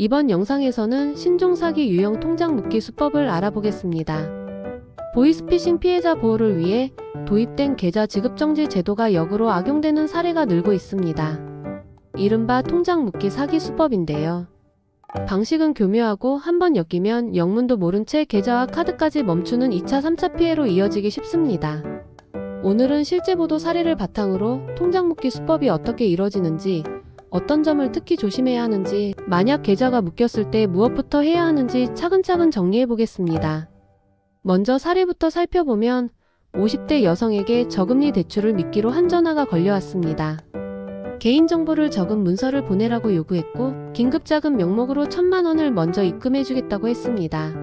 이번 영상에서는 신종 사기 유형 통장 묶기 수법을 알아보겠습니다. 보이스피싱 피해자 보호를 위해 도입된 계좌 지급 정지 제도가 역으로 악용되는 사례가 늘고 있습니다. 이른바 통장 묶기 사기 수법인데요. 방식은 교묘하고 한번 엮이면 영문도 모른 채 계좌와 카드까지 멈추는 2차, 3차 피해로 이어지기 쉽습니다. 오늘은 실제 보도 사례를 바탕으로 통장 묶기 수법이 어떻게 이뤄지는지, 어떤 점을 특히 조심해야 하는지, 만약 계좌가 묶였을 때 무엇부터 해야 하는지 차근차근 정리해 보겠습니다. 먼저 사례부터 살펴보면 50대 여성에게 저금리 대출을 미끼로 한 전화가 걸려왔습니다. 개인정보를 적은 문서를 보내라고 요구했고 긴급자금 명목으로 1,000만 원을 먼저 입금해주겠다고 했습니다.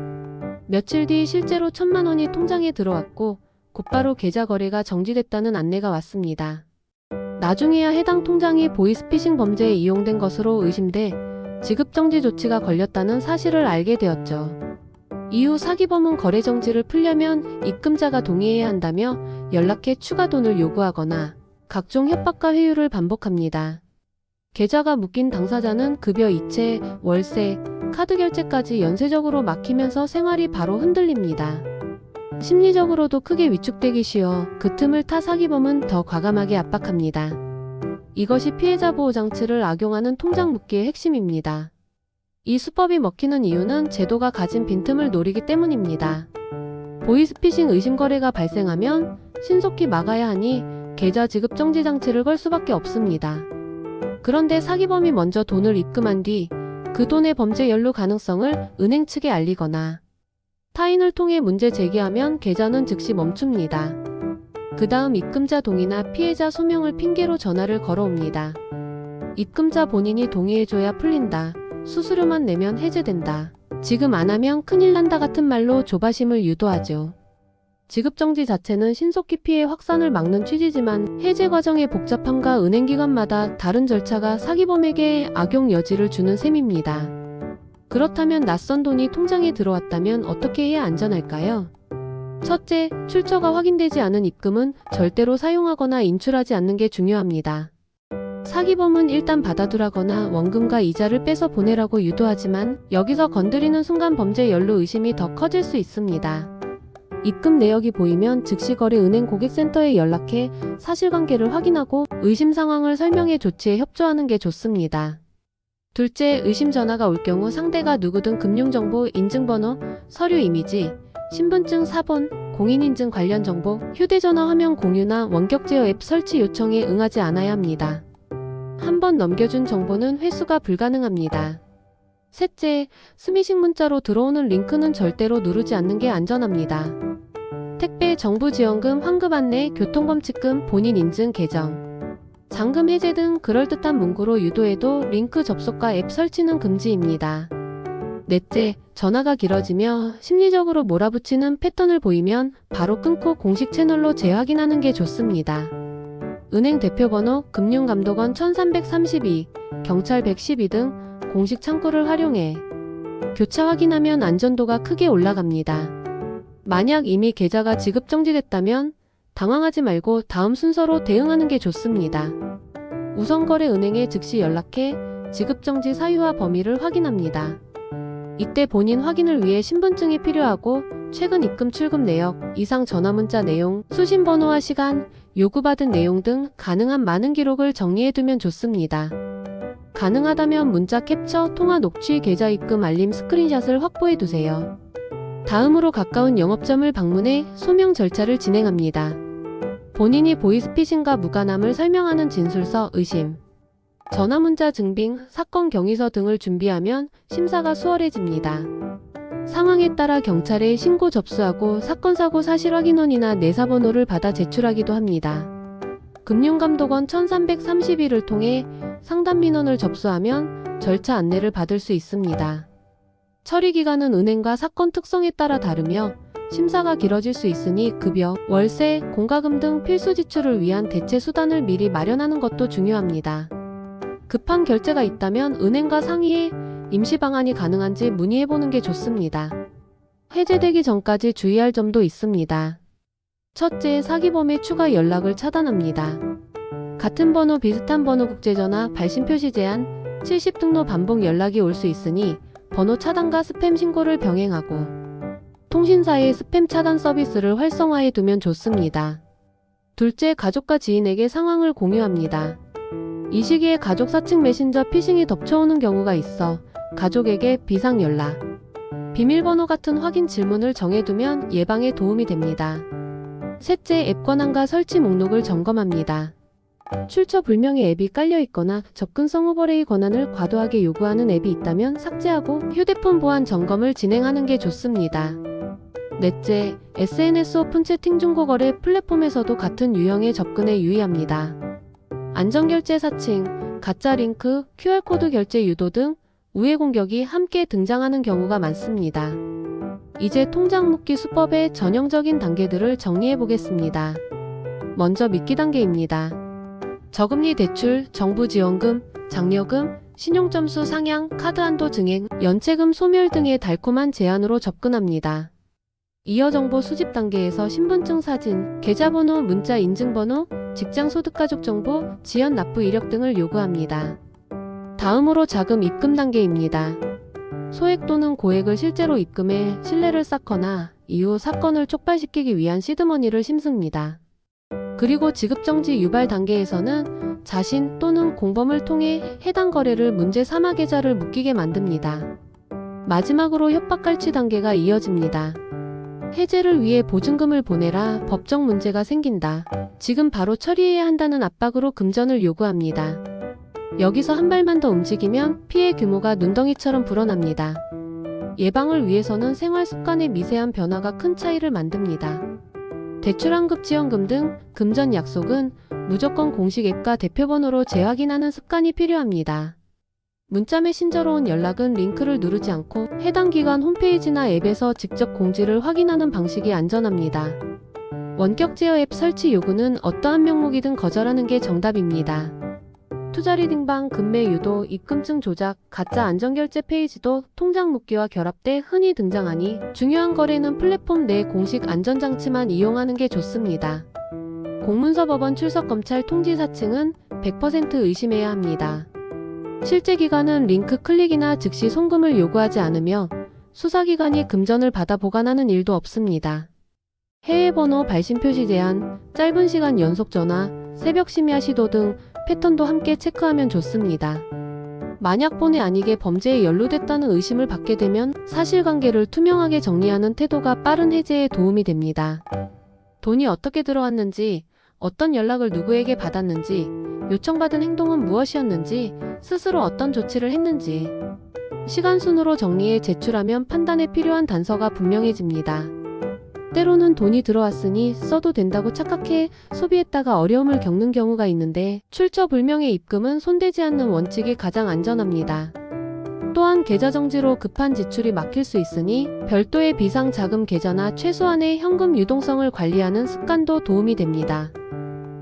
며칠 뒤 실제로 1,000만 원이 통장에 들어왔고 곧바로 계좌 거래가 정지됐다는 안내가 왔습니다. 나중에야 해당 통장이 보이스피싱 범죄에 이용된 것으로 의심돼 지급정지 조치가 걸렸다는 사실을 알게 되었죠. 이후 사기범은 거래 정지를 풀려면 입금자가 동의해야 한다며 연락해 추가 돈을 요구하거나 각종 협박과 회유를 반복합니다. 계좌가 묶인 당사자는 급여 이체, 월세, 카드 결제까지 연쇄적으로 막히면서 생활이 바로 흔들립니다. 심리적으로도 크게 위축되기 쉬워 그 틈을 타 사기범은 더 과감하게 압박합니다. 이것이 피해자 보호 장치를 악용하는 통장 묶기의 핵심입니다. 이 수법이 먹히는 이유는 제도가 가진 빈틈을 노리기 때문입니다. 보이스피싱 의심 거래가 발생하면 신속히 막아야 하니 계좌 지급 정지 장치를 걸 수밖에 없습니다. 그런데 사기범이 먼저 돈을 입금한 뒤 그 돈의 범죄 연루 가능성을 은행 측에 알리거나 타인을 통해 문제 제기하면 계좌는 즉시 멈춥니다. 그 다음 입금자 동의나 피해자 소명을 핑계로 전화를 걸어옵니다. 입금자 본인이 동의해줘야 풀린다. 수수료만 내면 해제된다. 지금 안 하면 큰일 난다 같은 말로 조바심을 유도하죠. 지급정지 자체는 신속히 피해 확산을 막는 취지지만 해제 과정의 복잡함과 은행기관마다 다른 절차가 사기범에게 악용 여지를 주는 셈입니다. 그렇다면 낯선 돈이 통장에 들어왔다면 어떻게 해야 안전할까요? 첫째, 출처가 확인되지 않은 입금은 절대로 사용하거나 인출하지 않는 게 중요합니다. 사기범은 일단 받아두라거나 원금과 이자를 빼서 보내라고 유도하지만 여기서 건드리는 순간 범죄 연루 의심이 더 커질 수 있습니다. 입금 내역이 보이면 즉시 거래 은행 고객센터에 연락해 사실관계를 확인하고 의심 상황을 설명해 조치에 협조하는 게 좋습니다. 둘째, 의심 전화가 올 경우 상대가 누구든 금융정보, 인증번호, 서류 이미지, 신분증 사본, 공인인증 관련 정보, 휴대전화 화면 공유나 원격 제어 앱 설치 요청에 응하지 않아야 합니다. 한 번 넘겨준 정보는 회수가 불가능합니다. 셋째, 스미싱 문자로 들어오는 링크는 절대로 누르지 않는 게 안전합니다. 택배, 정부 지원금, 환급 안내, 교통범칙금, 본인 인증 계정, 잔금 해제 등 그럴듯한 문구로 유도해도 링크 접속과 앱 설치는 금지입니다. 넷째, 전화가 길어지며 심리적으로 몰아붙이는 패턴을 보이면 바로 끊고 공식 채널로 재확인하는 게 좋습니다. 은행 대표번호, 금융감독원 1332, 경찰 112 등 공식 창구를 활용해 교차 확인하면 안전도가 크게 올라갑니다. 만약 이미 계좌가 지급 정지됐다면 당황하지 말고 다음 순서로 대응하는 게 좋습니다. 우선거래 은행에 즉시 연락해 지급정지 사유와 범위를 확인합니다. 이때 본인 확인을 위해 신분증이 필요하고 최근 입금 출금 내역, 이상 전화문자 내용, 수신번호와 시간, 요구받은 내용 등 가능한 많은 기록을 정리해두면 좋습니다. 가능하다면 문자 캡처, 통화 녹취, 계좌 입금 알림 스크린샷을 확보해두세요. 다음으로 가까운 영업점을 방문해 소명 절차를 진행합니다. 본인이 보이스피싱과 무관함을 설명하는 진술서, 의심, 전화문자 증빙, 사건 경위서 등을 준비하면 심사가 수월해집니다. 상황에 따라 경찰에 신고 접수하고 사건사고 사실 확인원이나 내사번호를 받아 제출하기도 합니다. 금융감독원 1331을 통해 상담민원을 접수하면 절차 안내를 받을 수 있습니다. 처리기간은 은행과 사건 특성에 따라 다르며 심사가 길어질 수 있으니 급여, 월세, 공과금 등 필수 지출을 위한 대체 수단을 미리 마련하는 것도 중요합니다. 급한 결제가 있다면 은행과 상의해 임시 방안이 가능한지 문의해보는 게 좋습니다. 해제되기 전까지 주의할 점도 있습니다. 첫째, 사기범의 추가 연락을 차단합니다. 같은 번호, 비슷한 번호 국제전화, 발신 표시 제한, 70 등로 반복 연락이 올 수 있으니 번호 차단과 스팸 신고를 병행하고 통신사의 스팸 차단 서비스를 활성화해 두면 좋습니다. 둘째, 가족과 지인에게 상황을 공유합니다. 이 시기에 가족 사측 메신저 피싱이 덮쳐오는 경우가 있어 가족에게 비상 연락, 비밀번호 같은 확인 질문을 정해두면 예방에 도움이 됩니다. 셋째, 앱 권한과 설치 목록을 점검합니다. 출처 불명의 앱이 깔려있거나 접근성 오버레이 권한을 과도하게 요구하는 앱이 있다면 삭제하고 휴대폰 보안 점검을 진행하는 게 좋습니다. 넷째, SNS 오픈 채팅 중고거래 플랫폼에서도 같은 유형의 접근에 유의합니다. 안전결제 사칭, 가짜 링크, QR코드 결제 유도 등 우회 공격이 함께 등장하는 경우가 많습니다. 이제 통장 묶기 수법의 전형적인 단계들을 정리해 보겠습니다. 먼저 믿기 단계입니다. 저금리 대출, 정부 지원금, 장려금, 신용점수 상향, 카드 한도 증액, 연체금 소멸 등의 달콤한 제안으로 접근합니다. 이어 정보 수집 단계에서 신분증 사진, 계좌번호, 문자 인증번호, 직장 소득가족 정보, 지연 납부 이력 등을 요구합니다. 다음으로 자금 입금 단계입니다. 소액 또는 고액을 실제로 입금해 신뢰를 쌓거나 이후 사건을 촉발시키기 위한 시드머니를 심습니다. 그리고 지급정지 유발 단계에서는 자신 또는 공범을 통해 해당 거래를 문제 삼아 계좌를 묶이게 만듭니다. 마지막으로 협박갈취 단계가 이어집니다. 해제를 위해 보증금을 보내라, 법적 문제가 생긴다, 지금 바로 처리해야 한다는 압박으로 금전을 요구합니다. 여기서 한 발만 더 움직이면 피해 규모가 눈덩이처럼 불어납니다. 예방을 위해서는 생활 습관의 미세한 변화가 큰 차이를 만듭니다. 대출환급 지원금 등 금전 약속은 무조건 공식 앱과 대표번호로 재확인하는 습관이 필요합니다. 문자 메신저로 온 연락은 링크를 누르지 않고 해당 기관 홈페이지나 앱에서 직접 공지를 확인하는 방식이 안전합니다. 원격 제어 앱 설치 요구는 어떠한 명목이든 거절하는 게 정답입니다. 투자 리딩방, 금매 유도, 입금증 조작, 가짜 안전결제 페이지도 통장 묶기와 결합돼 흔히 등장하니 중요한 거래는 플랫폼 내 공식 안전장치만 이용하는 게 좋습니다. 공문서 법원 출석 검찰 통지 사칭은 100% 의심해야 합니다. 실제 기관은 링크 클릭이나 즉시 송금을 요구하지 않으며 수사기관이 금전을 받아 보관하는 일도 없습니다. 해외 번호 발신 표시 제한, 짧은 시간 연속 전화, 새벽 심야 시도 등 패턴도 함께 체크하면 좋습니다. 만약 본의 아니게 범죄에 연루됐다는 의심을 받게 되면 사실관계를 투명하게 정리하는 태도가 빠른 해제에 도움이 됩니다. 돈이 어떻게 들어왔는지, 어떤 연락을 누구에게 받았는지, 요청받은 행동은 무엇이었는지, 스스로 어떤 조치를 했는지 시간 순으로 정리해 제출하면 판단에 필요한 단서가 분명해집니다. 때로는 돈이 들어왔으니 써도 된다고 착각해 소비했다가 어려움을 겪는 경우가 있는데 출처 불명의 입금은 손대지 않는 원칙이 가장 안전합니다. 또한 계좌 정지로 급한 지출이 막힐 수 있으니 별도의 비상자금 계좌나 최소한의 현금 유동성을 관리하는 습관도 도움이 됩니다.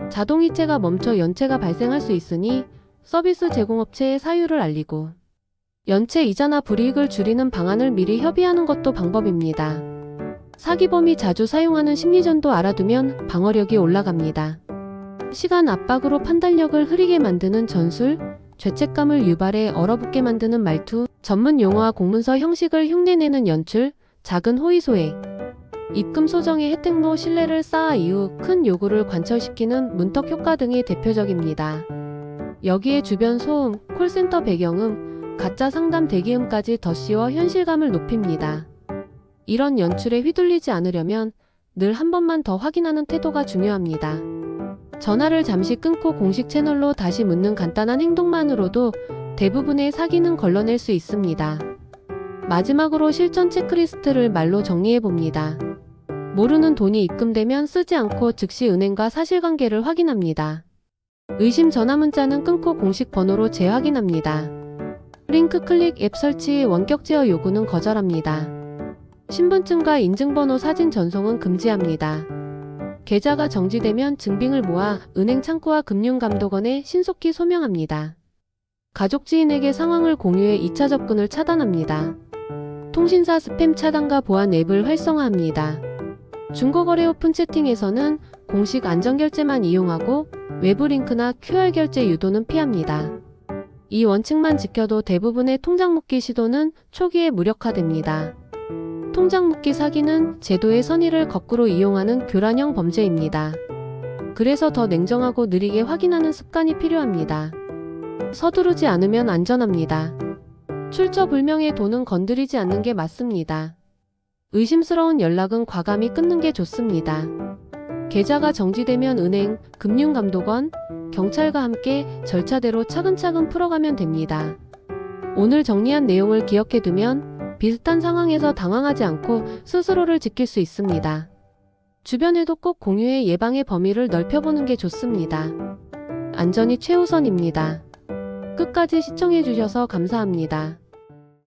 자동이체가 멈춰 연체가 발생할 수 있으니 서비스 제공업체에 사유를 알리고 연체 이자나 불이익을 줄이는 방안을 미리 협의하는 것도 방법입니다. 사기범이 자주 사용하는 심리전도 알아두면 방어력이 올라갑니다. 시간 압박으로 판단력을 흐리게 만드는 전술, 죄책감을 유발해 얼어붙게 만드는 말투, 전문 용어와 공문서 형식을 흉내내는 연출, 작은 호의소액, 입금 소정의 혜택로 신뢰를 쌓아 이후 큰 요구를 관철시키는 문턱 효과 등이 대표적입니다. 여기에 주변 소음, 콜센터 배경음, 가짜 상담 대기음까지 덧씌워 현실감을 높입니다. 이런 연출에 휘둘리지 않으려면 늘 한 번만 더 확인하는 태도가 중요합니다. 전화를 잠시 끊고 공식 채널로 다시 묻는 간단한 행동만으로도 대부분의 사기는 걸러낼 수 있습니다. 마지막으로 실전 체크리스트를 말로 정리해봅니다. 모르는 돈이 입금되면 쓰지 않고 즉시 은행과 사실관계를 확인합니다. 의심 전화 문자는 끊고 공식 번호로 재확인합니다. 링크 클릭, 앱 설치, 원격 제어 요구는 거절합니다. 신분증과 인증번호 사진 전송은 금지합니다. 계좌가 정지되면 증빙을 모아 은행 창구와 금융감독원에 신속히 소명합니다. 가족 지인에게 상황을 공유해 2차 접근을 차단합니다. 통신사 스팸 차단과 보안 앱을 활성화합니다. 중고거래 오픈 채팅에서는 공식 안전결제만 이용하고 외부 링크나 QR 결제 유도는 피합니다. 이 원칙만 지켜도 대부분의 통장 묶기 시도는 초기에 무력화됩니다. 통장 묶기 사기는 제도의 선의를 거꾸로 이용하는 교란형 범죄입니다. 그래서 더 냉정하고 느리게 확인하는 습관이 필요합니다. 서두르지 않으면 안전합니다. 출처불명의 돈은 건드리지 않는 게 맞습니다. 의심스러운 연락은 과감히 끊는 게 좋습니다. 계좌가 정지되면 은행, 금융감독원, 경찰과 함께 절차대로 차근차근 풀어가면 됩니다. 오늘 정리한 내용을 기억해두면 비슷한 상황에서 당황하지 않고 스스로를 지킬 수 있습니다. 주변에도 꼭 공유해 예방의 범위를 넓혀보는 게 좋습니다. 안전이 최우선입니다. 끝까지 시청해주셔서 감사합니다.